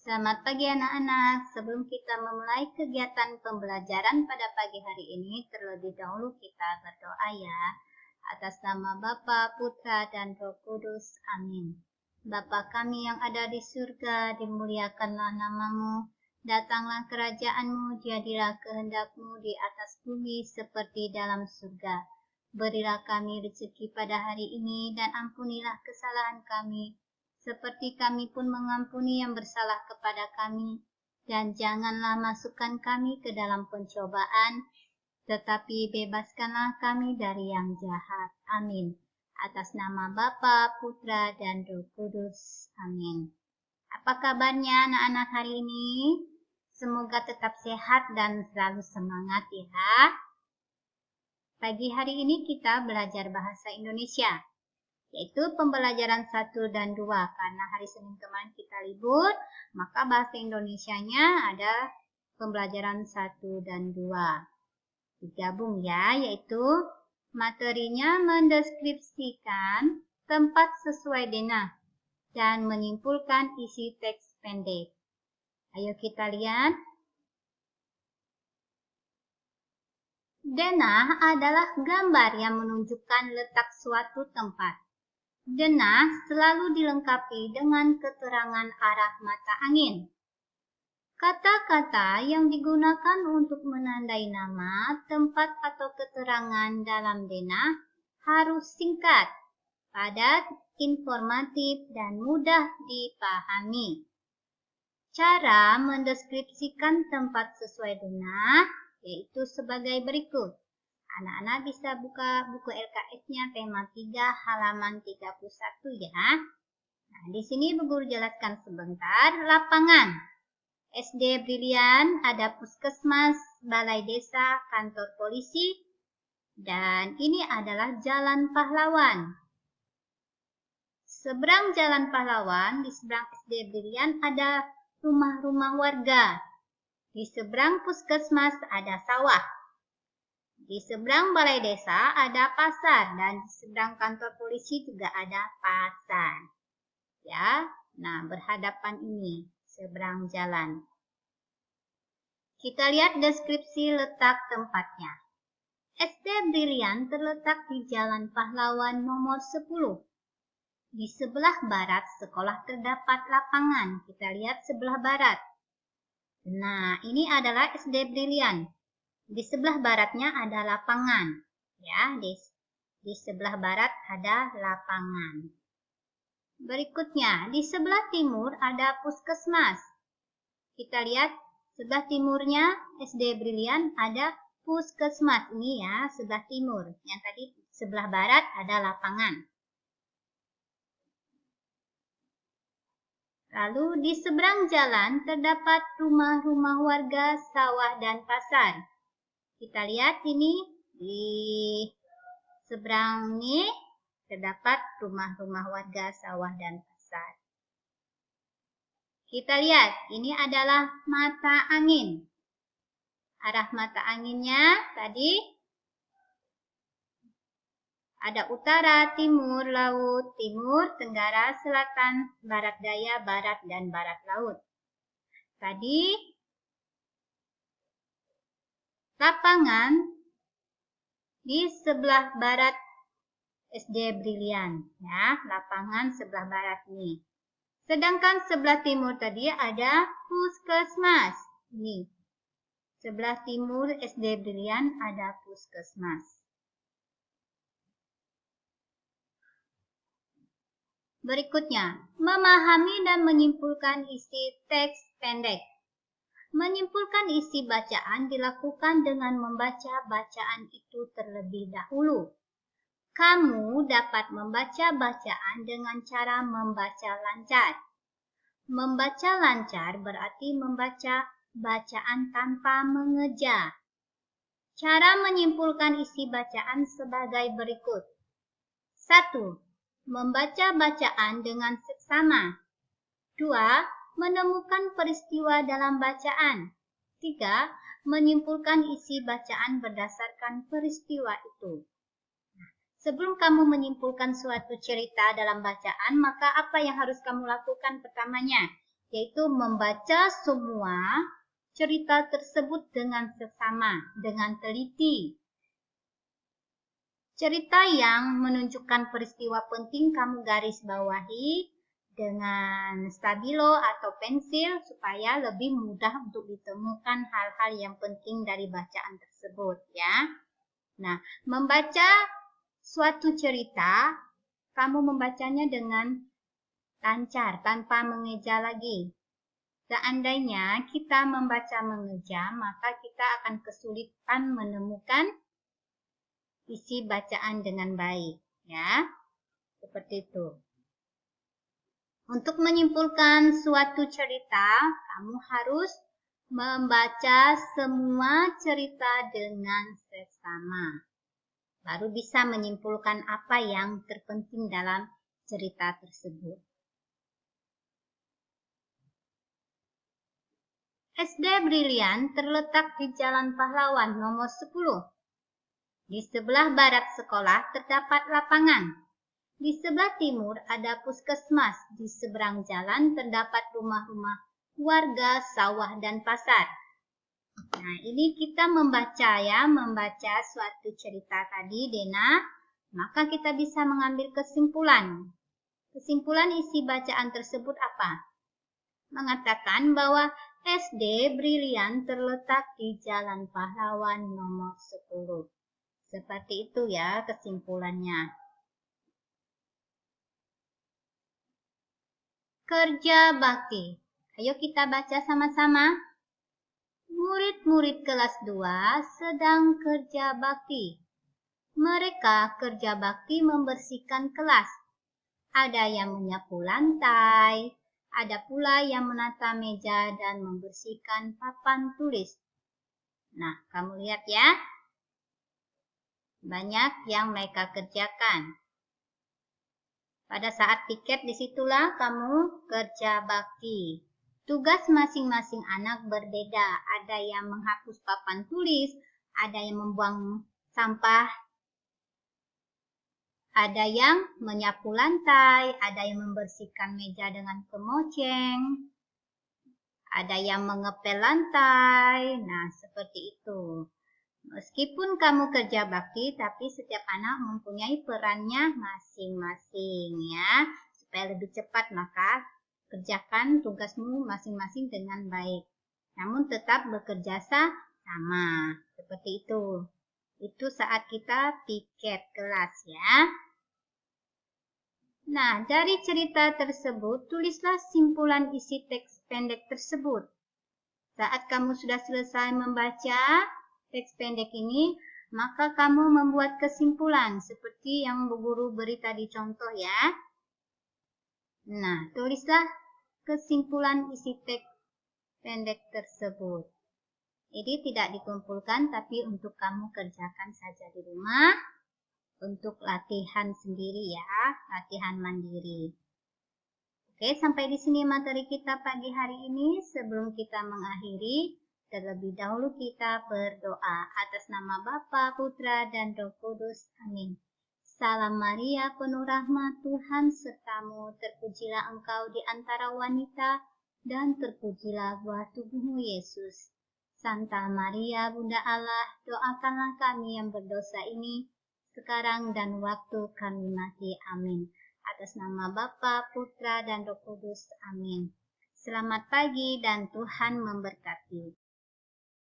Selamat pagi anak-anak. Sebelum kita memulai kegiatan pembelajaran pada pagi hari ini, terlebih dahulu kita berdoa ya. Atas nama Bapa, Putra, dan Roh Kudus. Amin. Bapa kami yang ada di surga, dimuliakanlah namamu. Datanglah kerajaan-Mu, jadilah kehendak-Mu di atas bumi seperti dalam surga. Berilah kami rezeki pada hari ini dan ampunilah kesalahan kami, seperti kami pun mengampuni yang bersalah kepada kami. Dan janganlah masukkan kami ke dalam pencobaan, tetapi bebaskanlah kami dari yang jahat. Amin. Atas nama Bapa, Putra, dan Roh Kudus. Amin. Apa kabarnya anak-anak hari ini? Semoga tetap sehat dan selalu semangat ya. Pagi hari ini kita belajar bahasa Indonesia, yaitu pembelajaran 1 dan 2. Karena hari Senin kemarin kita libur, maka bahasa Indonesianya ada pembelajaran 1 dan 2. Digabung ya, yaitu materinya mendeskripsikan tempat sesuai denah dan menyimpulkan isi teks pendek. Ayo kita lihat. Denah adalah gambar yang menunjukkan letak suatu tempat. Denah selalu dilengkapi dengan keterangan arah mata angin. Kata-kata yang digunakan untuk menandai nama, tempat atau keterangan dalam denah harus singkat, padat, informatif, dan mudah dipahami. Cara mendeskripsikan tempat sesuai denah yaitu sebagai berikut. Anak-anak bisa buka buku LKS-nya tema 3 halaman 31 ya. Nah, di sini Bu Guru jelaskan sebentar. Lapangan. SD Brilian, ada puskesmas, balai desa, kantor polisi, dan ini adalah Jalan Pahlawan. Seberang Jalan Pahlawan, di seberang SD Brilian ada rumah-rumah warga. Di seberang puskesmas ada sawah. Di seberang balai desa ada pasar dan di seberang kantor polisi juga ada pasar. Ya, nah berhadapan ini seberang jalan. Kita lihat deskripsi letak tempatnya. SD Brilian terletak di Jalan Pahlawan nomor 10. Di sebelah barat sekolah terdapat lapangan. Kita lihat sebelah barat. Nah, ini adalah SD Brilian. Di sebelah baratnya ada lapangan. Ya, di sebelah barat ada lapangan. Berikutnya, di sebelah timur ada puskesmas. Kita lihat sebelah timurnya SD Brilian ada puskesmas. Ini ya, sebelah timur. Yang tadi sebelah barat ada lapangan. Lalu di seberang jalan terdapat rumah-rumah warga, sawah, dan pasar. Kita lihat ini di seberang ini terdapat rumah-rumah warga, sawah, dan pasar. Kita lihat ini adalah mata angin. Arah mata anginnya tadi ada utara, timur, laut, timur, tenggara, selatan, barat daya, barat, dan barat laut. Tadi lapangan di sebelah barat SD Brilian. Ya, lapangan sebelah barat ini. Sedangkan sebelah timur tadi ada puskesmas. Ini. Sebelah timur SD Brilian ada puskesmas. Berikutnya, memahami dan menyimpulkan isi teks pendek. Menyimpulkan isi bacaan dilakukan dengan membaca bacaan itu terlebih dahulu. Kamu dapat membaca bacaan dengan cara membaca lancar. Membaca lancar berarti membaca bacaan tanpa mengeja. Cara menyimpulkan isi bacaan sebagai berikut. 1. Membaca bacaan dengan seksama. 2. Menemukan peristiwa dalam bacaan. 3. Menyimpulkan isi bacaan berdasarkan peristiwa itu. Sebelum kamu menyimpulkan suatu cerita dalam bacaan, maka apa yang harus kamu lakukan pertamanya? yaitu membaca semua cerita tersebut dengan seksama, dengan teliti. Cerita yang menunjukkan peristiwa penting kamu garis bawahi dengan stabilo atau pensil supaya lebih mudah untuk ditemukan hal-hal yang penting dari bacaan tersebut ya. Nah, membaca suatu cerita, kamu membacanya dengan lancar tanpa mengeja lagi. Seandainya kita membaca mengeja, maka kita akan kesulitan menemukan isi bacaan dengan baik, ya. Seperti itu. Untuk menyimpulkan suatu cerita, kamu harus membaca semua cerita dengan seksama. Baru bisa menyimpulkan apa yang terpenting dalam cerita tersebut. SD Brilian terletak di Jalan Pahlawan nomor 10. Di sebelah barat sekolah terdapat lapangan. Di sebelah timur ada puskesmas. Di seberang jalan terdapat rumah-rumah warga, sawah, dan pasar. Nah, ini kita membaca suatu cerita tadi, Dena. Maka kita bisa mengambil kesimpulan. Kesimpulan isi bacaan tersebut apa? Mengatakan bahwa SD Brilian terletak di Jalan Pahlawan nomor 10. Seperti itu ya kesimpulannya. Kerja bakti. Ayo kita baca sama-sama. Murid-murid kelas 2 sedang kerja bakti. Mereka kerja bakti membersihkan kelas. Ada yang menyapu lantai, ada pula yang menata meja dan membersihkan papan tulis. Nah, kamu lihat ya. Banyak yang mereka kerjakan. Pada saat piket disitulah kamu kerja bakti. Tugas masing-masing anak berbeda. Ada yang menghapus papan tulis, ada yang membuang sampah, ada yang menyapu lantai, ada yang membersihkan meja dengan kemoceng, ada yang mengepel lantai. Nah, seperti itu. Meskipun kamu kerja bakti, tapi setiap anak mempunyai perannya masing-masing ya. Supaya lebih cepat, maka kerjakan tugasmu masing-masing dengan baik. Namun tetap bekerja sama. Seperti itu. Itu saat kita piket kelas ya. Nah, dari cerita tersebut, tulislah simpulan isi teks pendek tersebut. Saat kamu sudah selesai membaca teks pendek ini, maka kamu membuat kesimpulan seperti yang Bu Guru beri tadi contoh ya. Nah, tulislah kesimpulan isi teks pendek tersebut. Ini tidak dikumpulkan, tapi untuk kamu kerjakan saja di rumah untuk latihan sendiri ya, latihan mandiri. Oke, sampai di sini materi kita pagi hari ini. Sebelum kita mengakhiri, terlebih dahulu kita berdoa atas nama Bapa, Putra, dan Roh Kudus. Amin. Salam Maria, penuh rahmat Tuhan sertamu, terpujilah engkau di antara wanita, dan terpujilah buah tubuhmu Yesus. Santa Maria, Bunda Allah, doakanlah kami yang berdosa ini, sekarang dan waktu kami mati. Amin. Atas nama Bapa, Putra, dan Roh Kudus. Amin. Selamat pagi dan Tuhan memberkati.